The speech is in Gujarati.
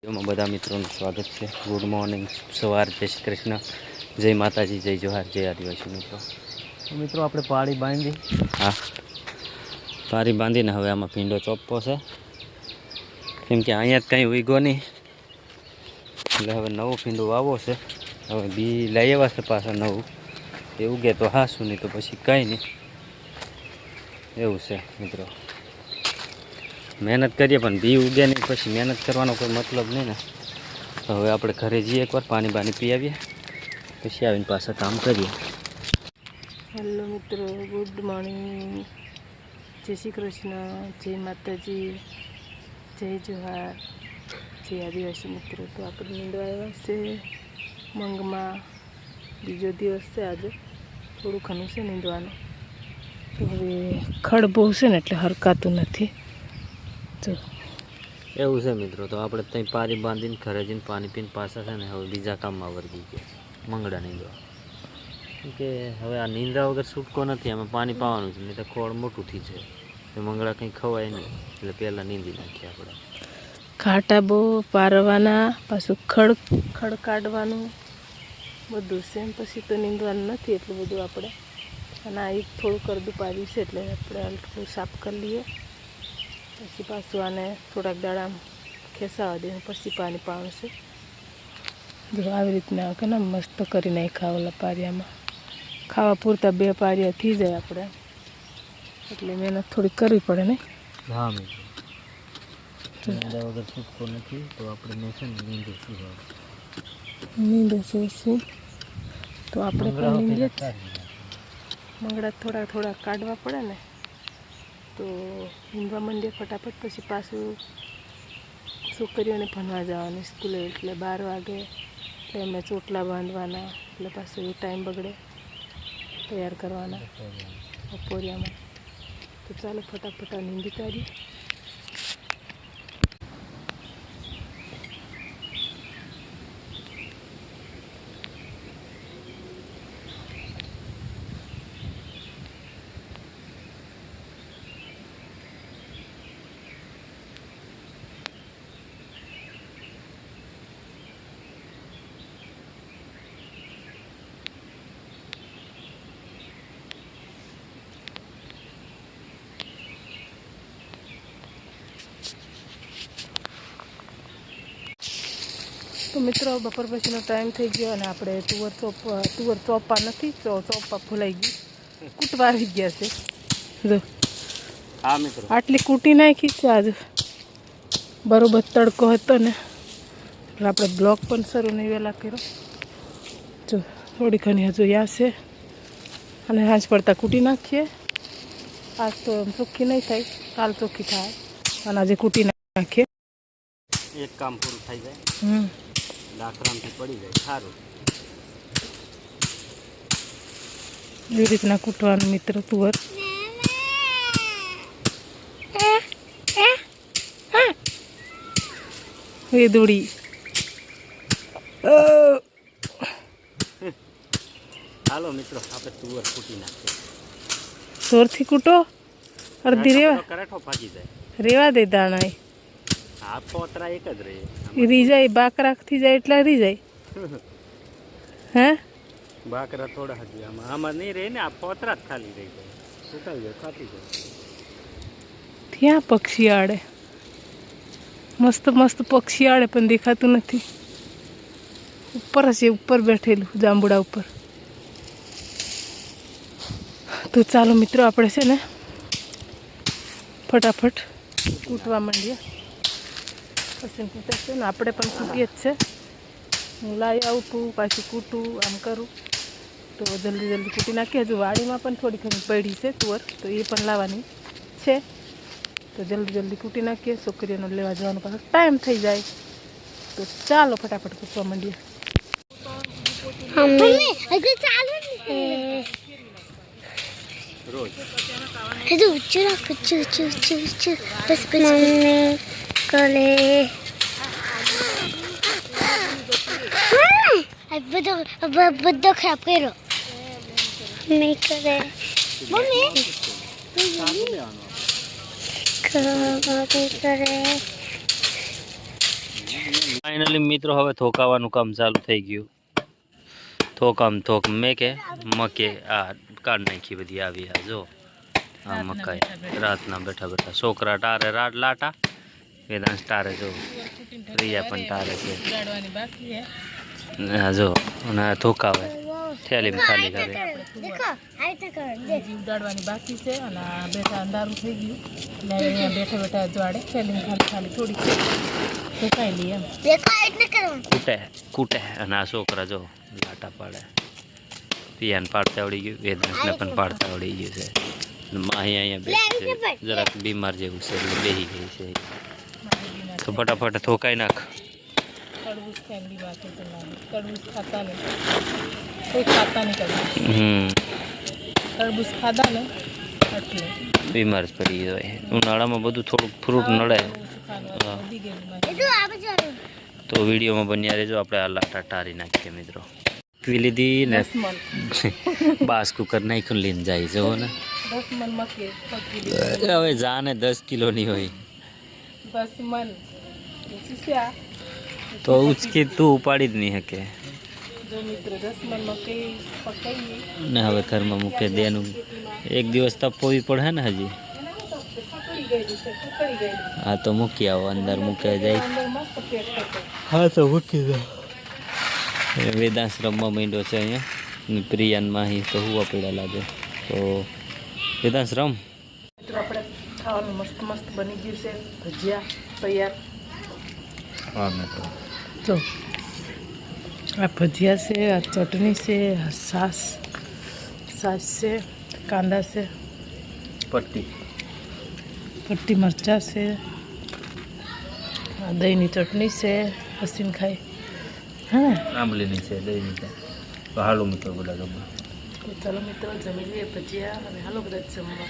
એમાં બધા મિત્રોનું સ્વાગત છે. ગુડ મોર્નિંગ, સવાર, જય શ્રી કૃષ્ણ, જય માતાજી, જય જોહાર, જય આદિવાસી મિત્રો. તો મિત્રો આપણે પાળી બાંધી, હા પાળી બાંધીને હવે આમાં ભીંડો ચોપવો છે, કેમ કે અહીંયા જ કંઈ ઉગ્યો નહીં, એટલે હવે નવો ભીંડો વાવવો છે. હવે બી લઈ આવ્યા છે પાછા નવું, એ ઉગે તો હાશું, નહીં તો પછી કંઈ નહીં, એવું છે મિત્રો. મહેનત કરીએ પણ બી ઉગે નહીં, પછી મહેનત કરવાનો કોઈ મતલબ નહીં ને. તો હવે આપણે ઘરે જઈએ, એકવાર પાણી બાણી પી આવીએ, પછી આવીને પાછા કામ કરીએ. હેલો મિત્રો, ગુડ મોર્નિંગ, જય શ્રી કૃષ્ણ, જય માતાજી, જય જોહાર, જય આદિવાસી મિત્રો. તો આપણે નીંદવા આવ્યા છે મંગમાં, બીજો દિવસ છે આજે, થોડું ઘણું છે નીંદવાનું. તો હવે ખડ બહુ છે ને એટલે હરકાતું નથી. તો એવું છે મિત્રો. તો આપણે ત્યાં પારી બાંધીને ઘરે જઈને પાણી પીને પાછા છે ને હવે બીજા કામમાં વર્ગી ગયા, મંગળા નીંદવા. કેમ કે હવે આ નીંદા વગર છૂટકો નથી, આમાં પાણી પાવાનું છે, નહીં તો ખોળ મોટું થઈ જાય, તો મંગળા કંઈ ખવાય નહીં, એટલે પહેલાં નીંદી નાખીએ આપણે. ઘાટા બહુ પારવાના, પાછું ખડ કાઢવાનું બધું છે. પછી તો નીંદવાનું નથી એટલું બધું આપણે. અને આ એક થોડું કરદું પાડ્યું છે એટલે આપણે થોડું સાફ કરી લઈએ, પછી પાછું આને થોડાક દાડા ખેંચાવા દઈએ, પછી પાણી પાવાનું છે. જો આવી રીતના કે ને મસ્ત કરી નાખ્યા ઓલા પારિયામાં. ખાવા પૂરતા 2 પારિયા થઈ જાય આપણે, એટલે મહેનત થોડી કરવી પડે ને. હા મિત્રો, નીંદા વગર છૂટકો નથી, તો આપણે મેં છે ને નીંદે છે તો આપણે પણ નીંદીએ જ. મંગળા થોડા કાઢવા પડે ને, તો નીંદવા માંડીએ ફટાફટ. પછી પાછું છોકરીઓને ભણવા જવાની સ્કૂલે, એટલે 12 વાગે એટલે એમને ચોટલા બાંધવાના, એટલે પાછું એ ટાઈમ બગડે, તૈયાર કરવાના બપોરિયામાં. તો ચાલો ફટાફટ નીંદી કાઢીએ. તો મિત્રો, બપોર પછીનો ટાઈમ થઈ ગયો અને આપણે તુવર ચોપા નથી, ચોપા ભૂલાઈ ગઈ, કૂટવા આવી ગયા છે. જો હા મિત્રો, આટલી કૂટી નાખી છે આજે, બરોબર તડકો હતો ને, એટલે આપણે બ્લોક પણ શરૂ નહીં વહેલા કર્યો. જો થોડી ઘણી હજુ યા છે, અને હાંજ પડતા કૂટી નાખીએ. આજ તો ચોખ્ખી નહીં થાય, કાલ ચોખ્ખી થાય, અને આજે કૂટી નાખીએ. એક કામ પૂરું થઈ જાય, લાકડામાંથી પડી જાય, સારું. એવી રીતના કૂટવાનું મિત્રો તુવર. એ દોડી હાલો મિત્રો, આપણે તુવર ફૂટી નાખીએ. જોરથી કૂટો, અડધી કરેઠો ભાગી જાય, રેવા દે દાણા. આ પોતરા એક જ રહે, રી જાય, બાકરાથી જાય એટલે રી જાય. હે બાકરા થોડા હજી આમાં નહીં રહે ને, આ પોતરા જ ખાલી રહી જાય, સુકાઈ જાય, ખાતી જાય. ત્યાં પક્ષી આડે, મસ્ત મસ્ત પક્ષી આડે, પણ દેખાતું નથી. ઉપર હશે, ઉપર બેઠેલું જાંબુડા ઉપર. તો ચાલો મિત્રો, આપણે છે ને ફટાફટ કૂટવા માંડીએ. પછી કૂટે છે ને, આપણે પણ કૂટીએ જ છે. હું લાવી આવું, પાછું કૂટું, આમ કરું, તો જલ્દી કૂટી નાખીએ. હજુ વાડીમાં પણ થોડી ઘણી પડી છે તુવર, તો એ પણ લાવવાની છે. તો જલ્દી કૂટી નાખીએ, છોકરીઓને લેવા જવાનો પાછો ટાઈમ થઈ જાય. તો ચાલો ફટાફટ કૂટવા માંડીએ. રોજ બધો ખરાબ કર્યો નહીં કરે મમ્મી કરે ફાઇનલી મિત્રો હવે થોકાવાનું કામ ચાલુ થઈ ગયું. થોકામ થોક મેં કે મકે આ કાઢ નાખી બધી આવી આ જો આ મકાઈ રાતના બેઠા બેઠા છોકરા ટારે લાટા વેદાંશ ટારે જો પ્રિયા પણ ટારે છે હા જો અને થોકાવે થેલીમાં ખાલી કરે ઉડાડવાની બાકી છે અને બેઠા અંધારું થઈ ગયું એટલે અહીંયા બેઠા બેઠા જોડે થેલીમાં ખાલી થોડીક ફેંકાઈ લઈએ એમ કૂટે અને આ છોકરા જો લાટા પાડે પિયાને પાડતા આવડી ગયું વેદાંશને પણ પાડતા આવડી ગયું છે માહી અહીંયા બેઠી છે જરાક બીમાર જેવું છે એટલે બેસી ગઈ છે તો ફટાફટ થોકાઈ નાખ તરબૂચ ફેંકડી બાકી છે તરબૂચ ખાતા નહીં કોઈ ખાતા નહીં તરબૂચ તરબૂચ ખાધા ને એટલે બીમાર જ પડી હોય ઉનાળામાં બધું થોડુંક ફ્રૂટ નડે તો વિડીયોમાં બન્યા રહેજો આપણે આ લાટા ટારી નાખીએ મિત્રો પી લીધી ને બાસ કુકર નાખ્યું લઈને જાય જવો ને 10 મણ મકે હવે જાને 10 કિલોની હોય 10 મણ શીશ્યા તો ઉચકી તું ઉપાડી જ નહીં શકે જો મિત્રો 10 મણ મકે પકાઈએ ને હવે ઘરમાં મૂકે દેનું એક દિવસ તપોવી પડે ને હજી હા તો મૂકી આવો અંદર મૂકે જાય હા તો મૂકી દો વેદાંશ રમવા માંડ્યો છે અહીંયા પ્રિયાન માહી તો હુવા પડ્યા લાગે તો વેદાંશ રમ મિત્રો આપણે ખાવાનું મસ્ત મસ્ત બની ગયું છે ભજીયા તૈયાર હા મિત્રો તો આ ભજીયા છે આ ચટણી છે આ છાશ છે કાંદા છે પટ્ટી મરચાં છે આ દહીંની ચટણી છે હસીને ખાઈ હા આંબલીની છે દહીંની છે તો હાલો મિત્રો બધા જમવા તો ચાલો મિત્રો જમી લઈએ ભજીયા અને હાલો બધા જમવા